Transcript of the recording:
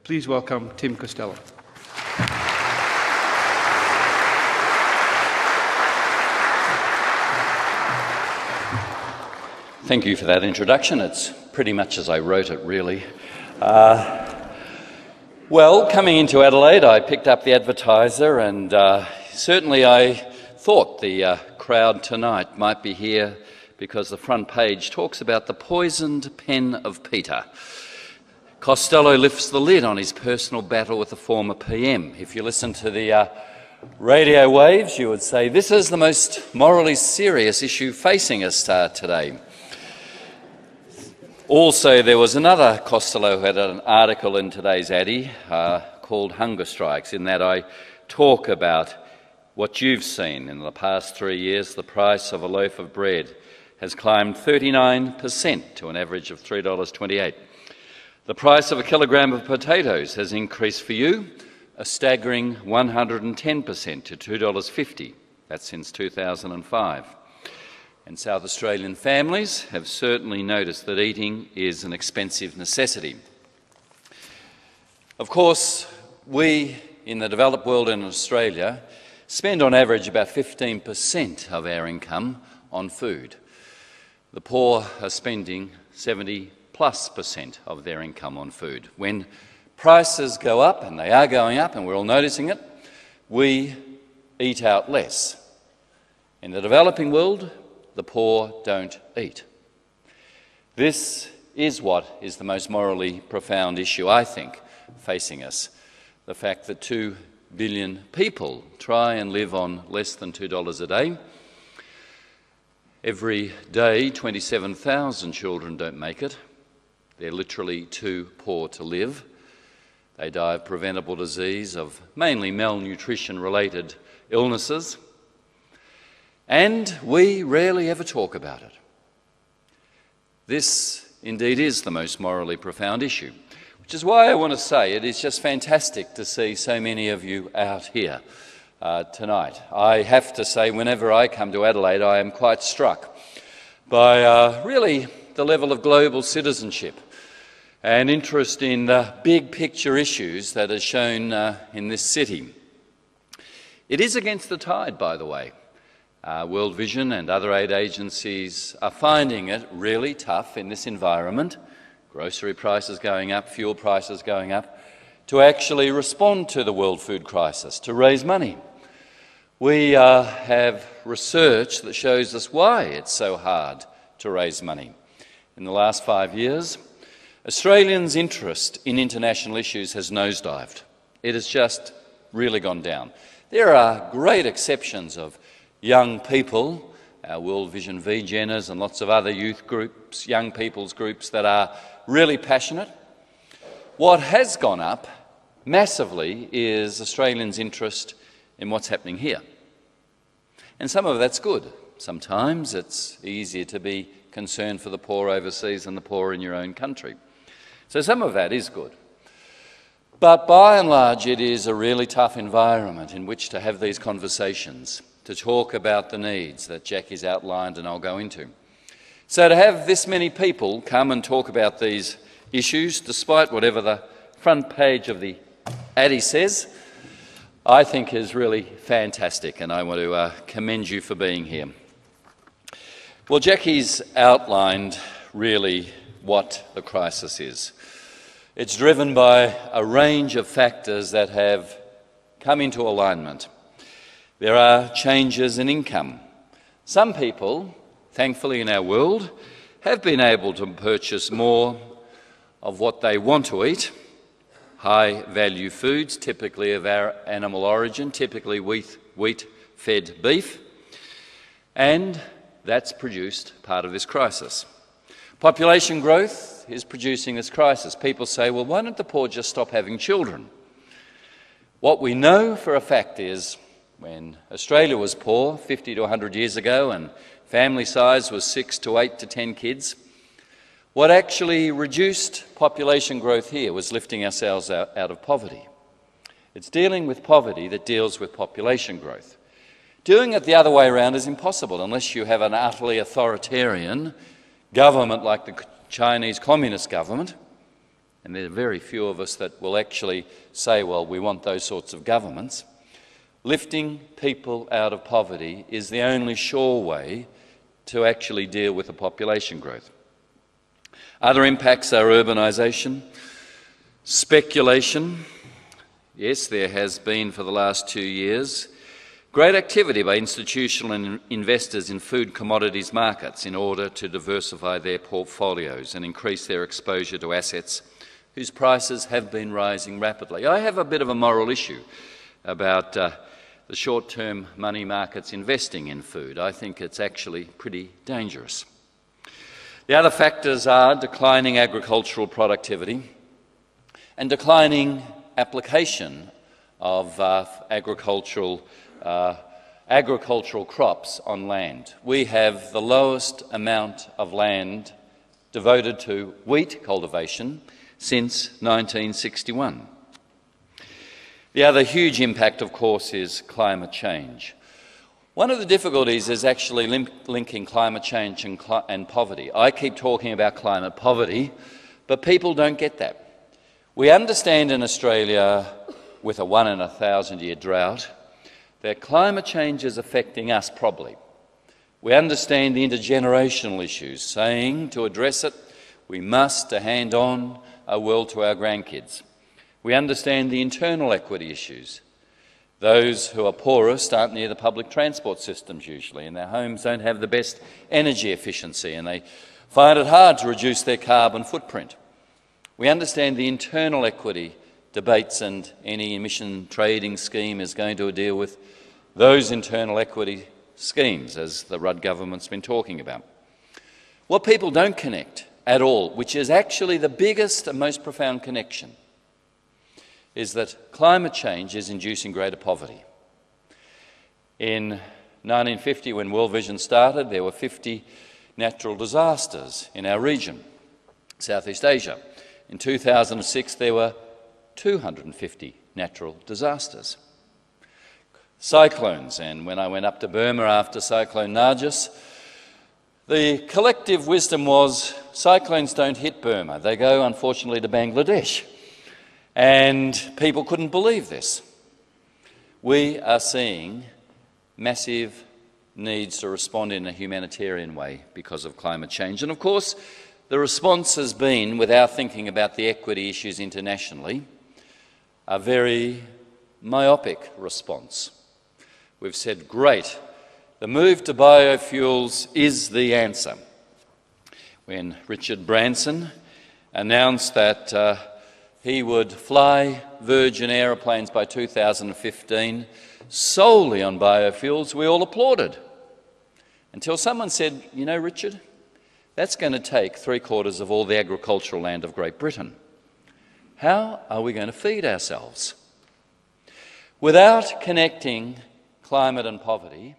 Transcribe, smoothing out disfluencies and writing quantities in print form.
Please welcome Tim Costello. Thank you for that introduction. It's pretty much as I wrote it, really. Well, coming into Adelaide, I picked up the Advertiser, and certainly I thought the crowd tonight might be here because the front page talks about the poisoned pen of Peter. Costello lifts the lid on his personal battle with the former PM. If you listen to the radio waves, you would say this is the most morally serious issue facing us today. Also, there was another Costello who had an article in today's Addy called Hunger Strikes, in that I talk about what you've seen in the past 3 years. The price of a loaf of bread has climbed 39% to an average of $3.28. The price of a kilogram of potatoes has increased for you a staggering 110% to $2.50. That's since 2005. And South Australian families have certainly noticed that eating is an expensive necessity. Of course, we in the developed world in Australia spend on average about 15% of our income on food. The poor are spending 70+% of their income on food. When prices go up, and they are going up, and we're all noticing it, we eat out less. In the developing world, the poor don't eat. This is what is the most morally profound issue, I think, facing us. The fact that 2 billion people try and live on less than $2 a day. Every day, 27,000 children don't make it. They're literally too poor to live. They die of preventable disease, of mainly malnutrition-related illnesses. And we rarely ever talk about it. This indeed is the most morally profound issue, which is why I want to say it is just fantastic to see so many of you out here tonight. I have to say, whenever I come to Adelaide, I am quite struck by really the level of global citizenship and interest in the big picture issues that are shown in this city. It is against the tide, by the way. World Vision and other aid agencies are finding it really tough in this environment, grocery prices going up, fuel prices going up, to actually respond to the world food crisis, to raise money. We have research that shows us why it's so hard to raise money. In the last 5 years, Australians' interest in international issues has nosedived. It has just really gone down. There are great exceptions of young people, our World Vision V-Genners and lots of other youth groups, young people's groups that are really passionate. What has gone up massively is Australians' interest in what's happening here. And some of that's good. Sometimes it's easier to be concerned for the poor overseas than the poor in your own country. So some of that is good. But by and large, it is a really tough environment in which to have these conversations, to talk about the needs that Jackie's outlined and I'll go into. So to have this many people come and talk about these issues, despite whatever the front page of the Addy says, I think is really fantastic, and I want to commend you for being here. Well, Jackie's outlined really what the crisis is. It's driven by a range of factors that have come into alignment. There are changes in income. Some people, thankfully in our world, have been able to purchase more of what they want to eat, high-value foods, typically of our animal origin, typically wheat-fed beef, and that's produced part of this crisis. Population growth is producing this crisis. People say, well, why don't the poor just stop having children? What we know for a fact is when Australia was poor 50 to 100 years ago and family size was 6 to 8 to 10 kids, what actually reduced population growth here was lifting ourselves out of poverty. It's dealing with poverty that deals with population growth. Doing it the other way around is impossible unless you have an utterly authoritarian government like the Chinese Communist government, and there are very few of us that will actually say, well, we want those sorts of governments, lifting people out of poverty is the only sure way to actually deal with the population growth. Other impacts are urbanisation, speculation. Yes, there has been for the last 2 years great activity by institutional investors in food commodities markets in order to diversify their portfolios and increase their exposure to assets whose prices have been rising rapidly. I have a bit of a moral issue about the short-term money markets investing in food. I think it's actually pretty dangerous. The other factors are declining agricultural productivity and declining application of agricultural crops on land. We have the lowest amount of land devoted to wheat cultivation since 1961. The other huge impact, of course, is climate change. One of the difficulties is actually linking climate change and poverty. I keep talking about climate poverty, but people don't get that. We understand in Australia, with a 1 in 1,000 year drought, that climate change is affecting us probably. We understand the intergenerational issues, saying to address it, we must hand on a world to our grandkids. We understand the internal equity issues. Those who are poorest aren't near the public transport systems usually, and their homes don't have the best energy efficiency, and they find it hard to reduce their carbon footprint. We understand the internal equity debates, and any emission trading scheme is going to deal with those internal equity schemes, as the Rudd government's been talking about. What people don't connect at all, which is actually the biggest and most profound connection, is that climate change is inducing greater poverty. In 1950, when World Vision started, there were 50 natural disasters in our region, Southeast Asia. In 2006, there were 250 natural disasters. Cyclones, and when I went up to Burma after Cyclone Nargis, the collective wisdom was cyclones don't hit Burma, they go unfortunately to Bangladesh. And people couldn't believe this. We are seeing massive needs to respond in a humanitarian way because of climate change. And of course, the response has been, without thinking about the equity issues internationally, a very myopic response. We've said, great, the move to biofuels is the answer. When Richard Branson announced that he would fly Virgin aeroplanes by 2015 solely on biofuels, we all applauded. Until someone said, you know, Richard, that's going to take 3/4 of all the agricultural land of Great Britain. How are we going to feed ourselves? Without connecting climate and poverty,